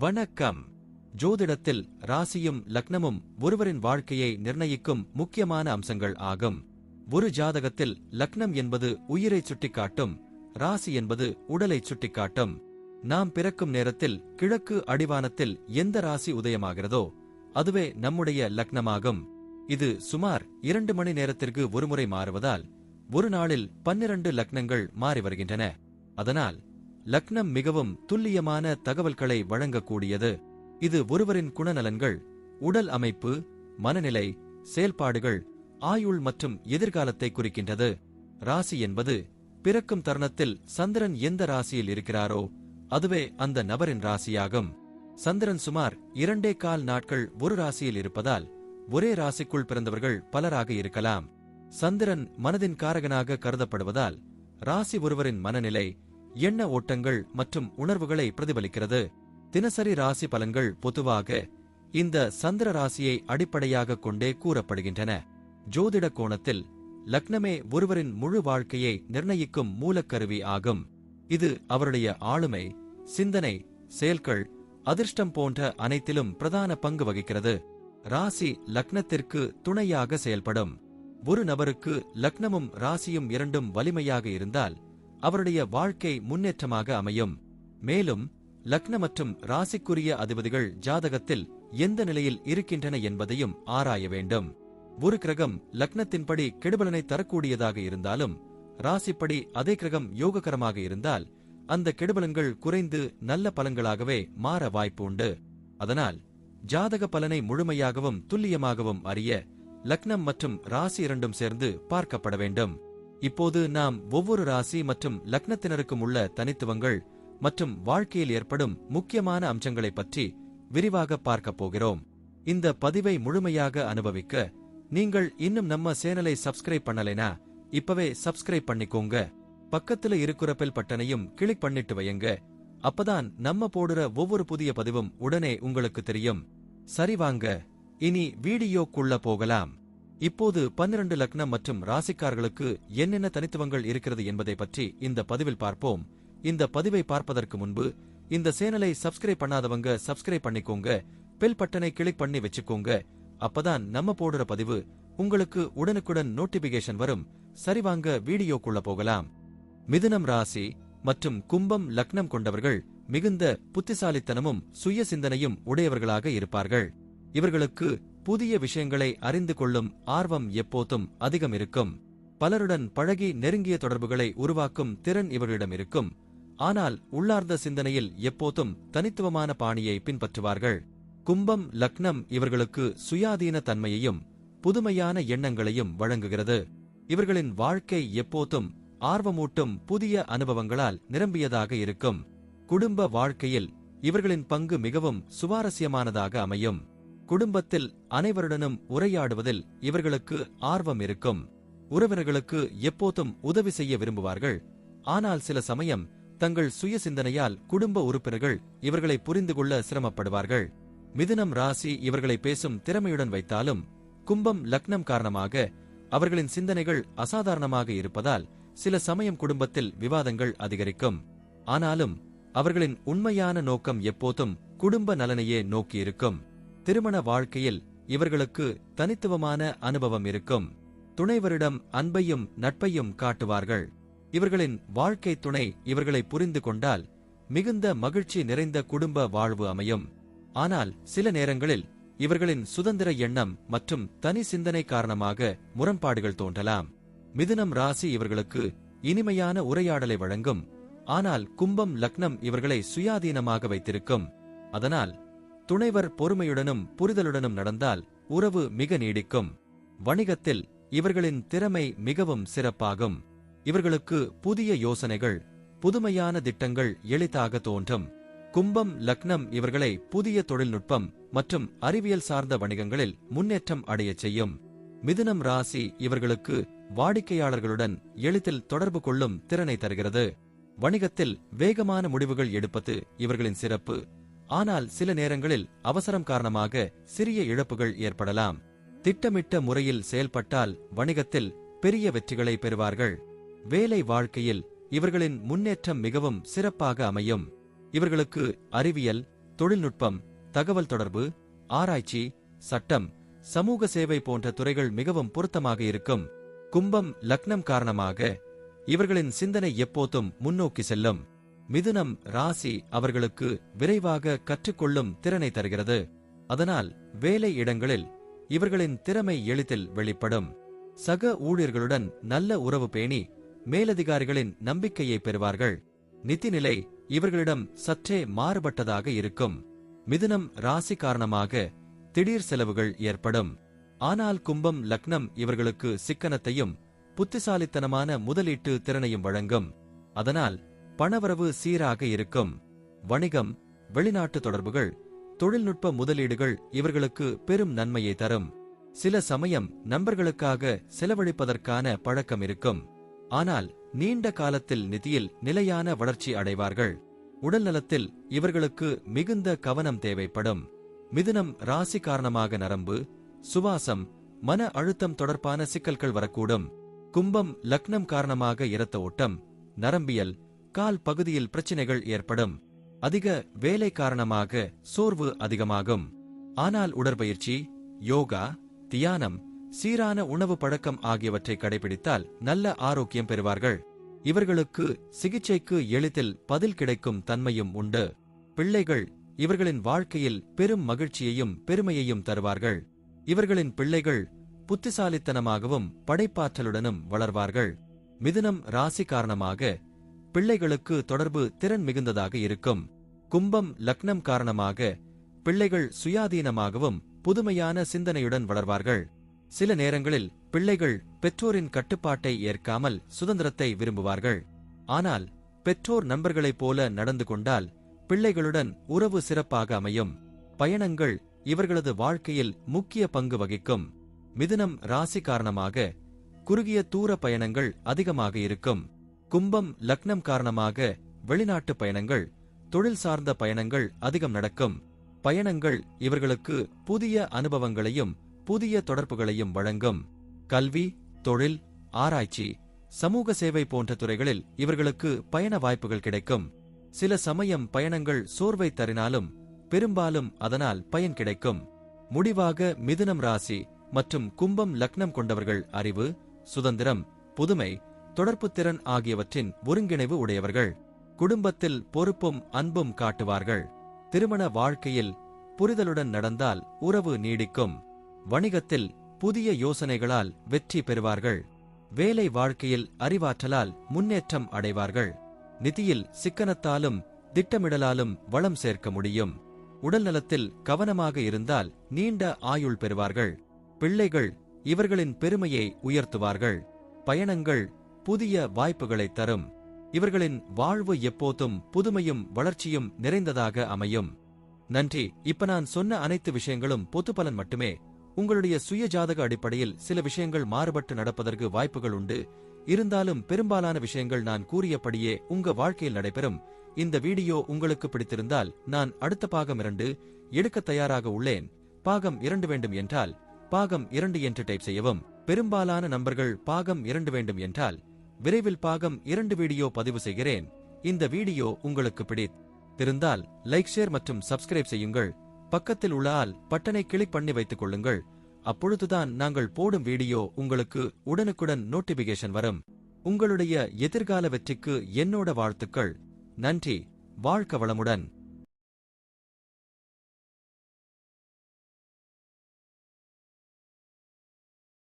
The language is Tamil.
வணக்கம். ஜோதிடத்தில் ராசியும் லக்னமும் ஒருவரின் வாழ்க்கையை நிர்ணயிக்கும் முக்கியமான அம்சங்கள் ஆகும். ஒரு ஜாதகத்தில் லக்னம் என்பது உயிரைச் சுட்டிக்காட்டும், ராசி என்பது உடலைச் சுட்டிக்காட்டும். நாம் பிறக்கும் நேரத்தில் கிழக்கு அடிவானத்தில் எந்த ராசி உதயமாகிறதோ அதுவே நம்முடைய லக்னமாகும். இது சுமார் 2 மணி நேரத்திற்கு ஒருமுறை மாறுவதால் ஒரு நாளில் 12 லக்னங்கள் மாறி வருகின்றன. அதனால் லக்னம் மிகவும் துல்லியமான தகவல்களை வழங்கக்கூடியது. இது ஒருவரின் குணநலன்கள், உடல் அமைப்பு, மனநிலை, செயல்பாடுகள், ஆயுள் மற்றும் எதிர்காலத்தை குறிக்கின்றது. ராசி என்பது பிறக்கும் தருணத்தில் சந்திரன் எந்த ராசியில் இருக்கிறாரோ அதுவே அந்த நபரின் ராசியாகும். சந்திரன் சுமார் 2.25 நாட்கள் ஒரு ராசியில் இருப்பதால் ஒரே ராசிக்குள் பிறந்தவர்கள் பலராக இருக்கலாம். சந்திரன் மனதின் காரகனாக கருதப்படுவதால் ராசி ஒருவரின் மனநிலை, எண்ண ஓட்டங்கள் மற்றும் உணர்வுகளை பிரதிபலிக்கிறது. தினசரி ராசி பலன்கள் பொதுவாக இந்த சந்திர ராசியை அடிப்படையாக கொண்டே கூறப்படுகின்றன. ஜோதிட கோணத்தில் லக்னமே ஒருவரின் முழு வாழ்க்கையை நிர்ணயிக்கும் மூலக்கருவி ஆகும். இது அவருடைய ஆளுமை, சிந்தனை, செயல்கள், அதிர்ஷ்டம் போன்ற அனைத்திலும் பிரதான பங்கு வகிக்கிறது. ராசி லக்னத்திற்கு துணையாக செயல்படும். ஒரு நபருக்கு லக்னமும் ராசியும் இரண்டும் வலிமையாக இருந்தால் அவருடைய வாழ்க்கை முன்னேற்றமாக அமையும். மேலும் லக்ன மற்றும் ராசிக்குரிய அதிபதிகள் ஜாதகத்தில் எந்த நிலையில் இருக்கின்றன என்பதையும் ஆராய வேண்டும். ஒரு கிரகம் லக்னத்தின்படி கெடுபலனை தரக்கூடியதாக இருந்தாலும் ராசிப்படி அதே கிரகம் யோககரமாக இருந்தால் அந்த கெடுபலன்கள் குறைந்து நல்ல பலன்களாகவே மாற வாய்ப்பு உண்டு. அதனால் ஜாதக பலனை முழுமையாகவும் துல்லியமாகவும் அறிய லக்னம் மற்றும் ராசி இரண்டும் சேர்ந்து பார்க்கப்பட வேண்டும். இப்போது நாம் ஒவ்வொரு ராசி மற்றும் லக்னத்தினருக்கும் உள்ள தனித்துவங்கள் மற்றும் வாழ்க்கையில் ஏற்படும் முக்கியமான அம்சங்களை பற்றி விரிவாக பார்க்கப் போகிறோம். இந்த பதிவை முழுமையாக அனுபவிக்க நீங்கள் இன்னும் நம்ம சேனலை சப்ஸ்கிரைப் பண்ணலைனா இப்பவே சப்ஸ்கிரைப் பண்ணிக்கோங்க. பக்கத்துல இருக்கிற பெல் பட்டனையும் கிளிக் பண்ணிட்டு வையுங்க. அப்பதான் நம்ம போடுற ஒவ்வொரு புதிய பதிவும் உடனே உங்களுக்கு தெரியும். சரி வாங்க, இனி வீடியோக்குள்ள போகலாம். இப்போது 12 லக்னம் மற்றும் ராசிக்காரர்களுக்கு என்னென்ன தனித்துவங்கள் இருக்கிறது என்பதை பற்றி இந்த பதிவில் பார்ப்போம். இந்த பதிவை பார்ப்பதற்கு முன்பு இந்த சேனலை சப்ஸ்கிரைப் பண்ணாதவங்க சப்ஸ்கிரைப் பண்ணிக்கோங்க. பெல் பட்டனை கிளிக் பண்ணி வச்சுக்கோங்க. அப்பதான் நம்ம போடுற பதிவு உங்களுக்கு உடனுக்குடன் நோட்டிபிகேஷன் வரும். சரி வாங்க வீடியோக்குள்ள போகலாம். மிதுனம் ராசி மற்றும் கும்பம் லக்னம் கொண்டவர்கள் மிகுந்த புத்திசாலித்தனமும் சுய சிந்தனையும் உடையவர்களாக இருப்பார்கள். இவர்களுக்கு புதிய விஷயங்களை அறிந்து கொள்ளும் ஆர்வம் எப்போதும் அதிகம் இருக்கும். பலருடன் பழகி நெருங்கிய தொடர்புகளை உருவாக்கும் திறன் இவர்களிடம் இருக்கும். ஆனால் உள்ளார்ந்த சிந்தனையில் எப்போதும் தனித்துவமான பாணியை பின்பற்றுவார்கள். கும்பம் லக்னம் இவர்களுக்கு சுயாதீன தன்மையையும் புதுமையான எண்ணங்களையும் வழங்குகிறது. இவர்களின் வாழ்க்கை எப்போதும் ஆர்வமூட்டும் புதிய அனுபவங்களால் நிரம்பியதாக இருக்கும். குடும்ப வாழ்க்கையில் இவர்களின் பங்கு மிகவும் சுவாரஸ்யமானதாக அமையும். குடும்பத்தில் அனைவருடனும் உரையாடுவதில் இவர்களுக்கு ஆர்வம் இருக்கும். உறவினர்களுக்கு எப்போதும் உதவி செய்ய விரும்புவார்கள். ஆனால் சில சமயம் தங்கள் சுய சிந்தனையால் குடும்ப உறுப்பினர்கள் இவர்களை புரிந்து கொள்ள சிரமப்படுவார்கள். மிதுனம் ராசி இவர்களை பேசும் திறமையுடன் வைத்தாலும் கும்பம் லக்னம் காரணமாக அவர்களின் சிந்தனைகள் அசாதாரணமாக இருப்பதால் சில சமயம் குடும்பத்தில் விவாதங்கள் அதிகரிக்கும். ஆனாலும் அவர்களின் உண்மையான நோக்கம் எப்போதும் குடும்ப நலனையே நோக்கியிருக்கும். திருமண வாழ்க்கையில் இவர்களுக்கு தனித்துவமான அனுபவம் இருக்கும். துணைவரிடம் அன்பையும் நட்பையும் காட்டுவார்கள். இவர்களின் வாழ்க்கை துணை இவர்களை புரிந்து கொண்டால் மிகுந்த மகிழ்ச்சி நிறைந்த குடும்ப வாழ்வு அமையும். ஆனால் சில நேரங்களில் இவர்களின் சுதந்திர எண்ணம் மற்றும் தனி சிந்தனை காரணமாக முரண்பாடுகள் தோன்றலாம். மிதுனம் ராசி இவர்களுக்கு இனிமையான உரையாடலை வழங்கும். ஆனால் கும்பம் லக்னம் இவர்களை சுயாதீனமாக வைத்திருக்கும். அதனால் துணைவர் பொறுமையுடனும் புரிதலுடனும் நடந்தால் உறவு மிக நீடிக்கும். வணிகத்தில் இவர்களின் திறமை மிகவும் சிறப்பாகும். இவர்களுக்கு புதிய யோசனைகள், புதுமையான திட்டங்கள் எளிதாக தோன்றும். கும்பம் லக்னம் இவர்களை புதிய தொழில்நுட்பம் மற்றும் அறிவியல் சார்ந்த வணிகங்களில் முன்னேற்றம் அடையச் செய்யும். மிதுனம் ராசி இவர்களுக்கு வாடிக்கையாளர்களுடன் எளிதில் தொடர்பு கொள்ளும் திறனை தருகிறது. வணிகத்தில் வேகமான முடிவுகள் எடுப்பது இவர்களின் சிறப்பு. ஆனால் சில நேரங்களில் அவசரம் காரணமாக சிறிய இழப்புகள் ஏற்படலாம். திட்டமிட்ட முறையில் செயல்பட்டால் வணிகத்தில் பெரிய வெற்றிகளை பெறுவார்கள். வேலை வாழ்க்கையில் இவர்களின் முன்னேற்றம் மிகவும் சிறப்பாக அமையும். இவர்களுக்கு அறிவியல், தொழில்நுட்பம், தகவல் தொடர்பு, ஆராய்ச்சி, சட்டம், சமூக சேவை போன்ற துறைகள் மிகவும் பொருத்தமாக இருக்கும். கும்பம் லக்னம் காரணமாக இவர்களின் சிந்தனை எப்போதும் முன்னோக்கி செல்லும். மிதுனம் ராசி அவர்களுக்கு விரைவாக கற்றுக்கொள்ளும் திறனை தருகிறது. அதனால் வேலை இடங்களில் இவர்களின் திறமை எளிதில் வெளிப்படும். சக ஊழியர்களுடன் நல்ல உறவு பேணி மேலதிகாரிகளின் நம்பிக்கையை பெறுவார்கள். நிதிநிலை இவர்களிடம் சற்றே மாறுபட்டதாக இருக்கும். மிதுனம் ராசி காரணமாக திடீர் செலவுகள் ஏற்படும். ஆனால் கும்பம் லக்னம் இவர்களுக்கு சிக்கனத்தையும் புத்திசாலித்தனமான முதலீட்டு திறனையும் வழங்கும். அதனால் பணவரவு சீராக இருக்கும். வணிகம், வெளிநாட்டு தொடர்புகள், தொழில்நுட்ப முதலீடுகள் இவர்களுக்கு பெரும் நன்மையை தரும். சில சமயம் நண்பர்களுக்காக செலவழிப்பதற்கான பழக்கம் இருக்கும். ஆனால் நீண்ட காலத்தில் நிதியில் நிலையான வளர்ச்சி அடைவார்கள். உடல்நலத்தில் இவர்களுக்கு மிகுந்த கவனம் தேவைப்படும். மிதுனம் ராசி காரணமாக நரம்பு, சுவாசம், மன அழுத்தம் தொடர்பான சிக்கல்கள் வரக்கூடும். கும்பம் லக்னம் காரணமாக இரத்த ஓட்டம், நரம்பியல், கால் பகுதியில் பிரச்சினைகள் ஏற்படும். அதிக வேலை காரணமாக சோர்வு அதிகமாகும். ஆனால் உடற்பயிற்சி, யோகா, தியானம், சீரான உணவு பழக்கம் ஆகியவற்றை கடைபிடித்தால் நல்ல ஆரோக்கியம் பெறுவார்கள். இவர்களுக்கு சிகிச்சைக்கு எளிதில் பதில் கிடைக்கும் தன்மையும் உண்டு. பிள்ளைகள் இவர்களின் வாழ்க்கையில் பெரும் மகிழ்ச்சியையும் பெருமையையும் தருவார்கள். இவர்களின் பிள்ளைகள் புத்திசாலித்தனமாகவும் படைப்பாற்றலுடனும் வளர்வார்கள். மிதுனம் ராசி காரணமாக பிள்ளைகளுக்கு தொடர்பு திறன் மிகுந்ததாக இருக்கும். கும்பம் லக்னம் காரணமாக பிள்ளைகள் சுயாதீனமாகவும் புதுமையான சிந்தனையுடன் வளர்வார்கள். சில நேரங்களில் பிள்ளைகள் பெற்றோரின் கட்டுப்பாட்டை ஏற்காமல் சுதந்திரத்தை விரும்புவார்கள். ஆனால் பெற்றோர் நண்பர்களைப் போல நடந்து கொண்டால் பிள்ளைகளுடன் உறவு சிறப்பாக அமையும். பயணங்கள் இவர்களது வாழ்க்கையில் முக்கிய பங்கு வகிக்கும். மிதுனம் ராசி காரணமாக குறுகிய தூர பயணங்கள் அதிகமாக இருக்கும். கும்பம் லக்னம் காரணமாக வெளிநாட்டு பயணங்கள், தொழில் சார்ந்த பயணங்கள் அதிகம் நடக்கும். பயணங்கள் இவர்களுக்கு புதிய அனுபவங்களையும் புதிய தொடர்புகளையும் வழங்கும். கல்வி, தொழில், ஆராய்ச்சி, சமூக சேவை போன்ற துறைகளில் இவர்களுக்கு பயண வாய்ப்புகள் கிடைக்கும். சில சமயம் பயணங்கள் சோர்வை தரினாலும் பெரும்பாலும் அதனால் பயன் கிடைக்கும். முடிவாக மிதுனம் ராசி மற்றும் கும்பம் லக்னம் கொண்டவர்கள் அறிவு, சுதந்திரம், புதுமை, தொடர்புத்திறன் ஆகியவற்றின் ஒருங்கிணைவு உடையவர்கள். குடும்பத்தில் பொறுப்பும் அன்பும் காட்டுவார்கள். திருமண வாழ்க்கையில் புரிதலுடன் நடந்தால் உறவு நீடிக்கும். வணிகத்தில் புதிய யோசனைகளால் வெற்றி பெறுவார்கள். வேலை வாழ்க்கையில் அறிவாற்றலால் முன்னேற்றம் அடைவார்கள். நிதியில் சிக்கனத்தாலும் திட்டமிடலாலும் வளம் சேர்க்க முடியும். உடல்நலத்தில் கவனமாக இருந்தால் நீண்ட ஆயுள் பெறுவார்கள். பிள்ளைகள் இவர்களின் பெருமையை உயர்த்துவார்கள். பயணங்கள் புதிய வாய்ப்புகளை தரும். இவர்களின் வாழ்வு எப்போதும் புதுமையும் வளர்ச்சியும் நிறைந்ததாக அமையும். நன்றி. இப்ப நான் சொன்ன அனைத்து விஷயங்களும் பொதுப்பலன் மட்டுமே. உங்களுடைய சுய ஜாதக அடிப்படையில் சில விஷயங்கள் மாறுபட்டு நடப்பதற்கு வாய்ப்புகள் உண்டு. இருந்தாலும் பெரும்பாலான விஷயங்கள் நான் கூறியபடியே உங்க வாழ்க்கையில் நடைபெறும். இந்த வீடியோ உங்களுக்கு பிடித்திருந்தால் நான் அடுத்த பாகம் 2 எடுக்க தயாராக உள்ளேன். பாகம் 2 வேண்டும் என்றால் பாகம் 2 என்று டைப் செய்யவும். பெரும்பாலான நண்பர்கள் பாகம் 2 வேண்டும் என்றால் விரைவில் பாகம் 2 வீடியோ பதிவு செய்கிறேன். இந்த வீடியோ உங்களுக்கு பிடித்திருந்தால் லைக், ஷேர் மற்றும் சப்ஸ்கிரைப் செய்யுங்கள். பக்கத்தில் உள்ள ஆல் பட்டனை கிளிக் பண்ணி வைத்துக் கொள்ளுங்கள். அப்பொழுதுதான் நாங்கள் போடும் வீடியோ உங்களுக்கு உடனுக்குடன் நோட்டிபிகேஷன் வரும். உங்களுடைய எதிர்கால வெற்றிக்கு என்னோட வாழ்த்துக்கள். நன்றி. வாழ்க வளமுடன்.